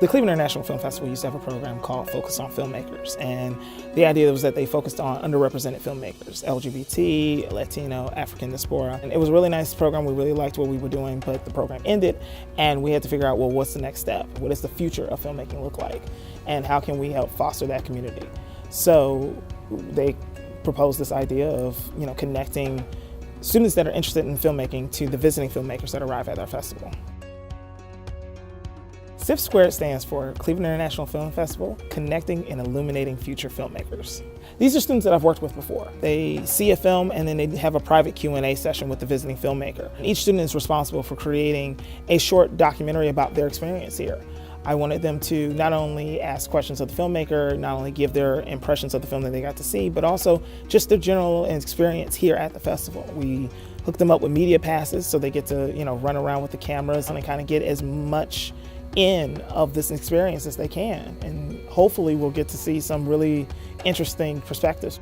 The Cleveland International Film Festival used to have a program called Focus on Filmmakers, and the idea was that they focused on underrepresented filmmakers, LGBT, Latino, African diaspora. And it was a really nice program. We really liked what we were doing, but the program ended, and we had to figure out, well, what's the next step? What does the future of filmmaking look like? And how can we help foster that community? So they proposed this idea of, connecting students that are interested in filmmaking to the visiting filmmakers that arrive at our festival. Ciff² stands for Cleveland International Film Festival, Connecting and Illuminating Future Filmmakers. These are students that I've worked with before. They see a film and then they have a private Q&A session with the visiting filmmaker. Each student is responsible for creating a short documentary about their experience here. I wanted them to not only ask questions of the filmmaker, not only give their impressions of the film that they got to see, but also just their general experience here at the festival. We hooked them up with media passes so they get to, run around with the cameras and kind of get as much in of this experience as they can, and hopefully we'll get to see some really interesting perspectives.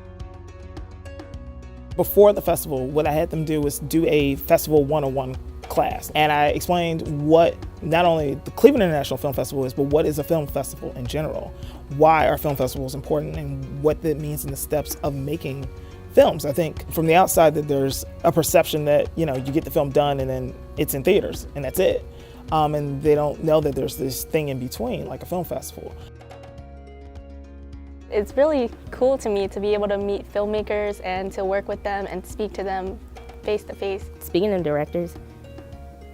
Before the festival, what I had them do was do a Festival 101 class, and I explained what not only the Cleveland International Film Festival is, but what is a film festival in general, why are film festivals important, and what that means in the steps of making films. I think from the outside that there's a perception that you get the film done and then it's in theaters and that's it. And they don't know that there's this thing in between, like a film festival. It's really cool to me to be able to meet filmmakers and to work with them and speak to them face to face. Speaking to directors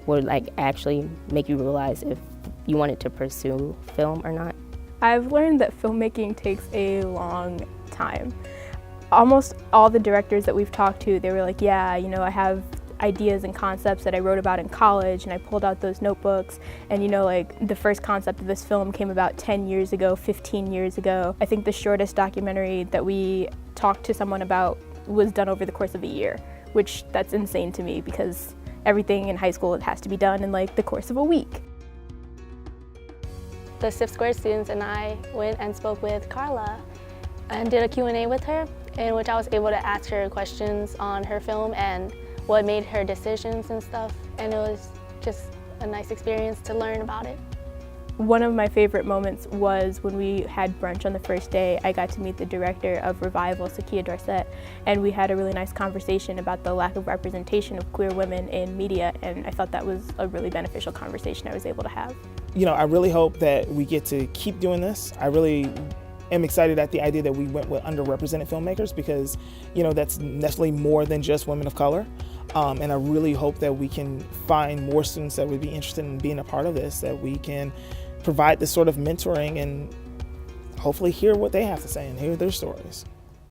would actually make you realize if you wanted to pursue film or not. I've learned that filmmaking takes a long time. Almost all the directors that we've talked to, they were like, yeah, I have ideas and concepts that I wrote about in college, and I pulled out those notebooks, and the first concept of this film came about 10 years ago, 15 years ago. I think the shortest documentary that we talked to someone about was done over the course of a year, which that's insane to me because everything in high school it has to be done in the course of a week. The Ciff² students and I went and spoke with Carla and did a Q&A with her, in which I was able to ask her questions on her film and what made her decisions and stuff, and it was just a nice experience to learn about it. One of my favorite moments was when we had brunch on the first day. I got to meet the director of Revival, Sakia Dorset, and we had a really nice conversation about the lack of representation of queer women in media, and I thought that was a really beneficial conversation I was able to have. I really hope that we get to keep doing this. I really am excited at the idea that we went with underrepresented filmmakers because, that's definitely more than just women of color. And I really hope that we can find more students that would be interested in being a part of this, that we can provide this sort of mentoring and hopefully hear what they have to say and hear their stories.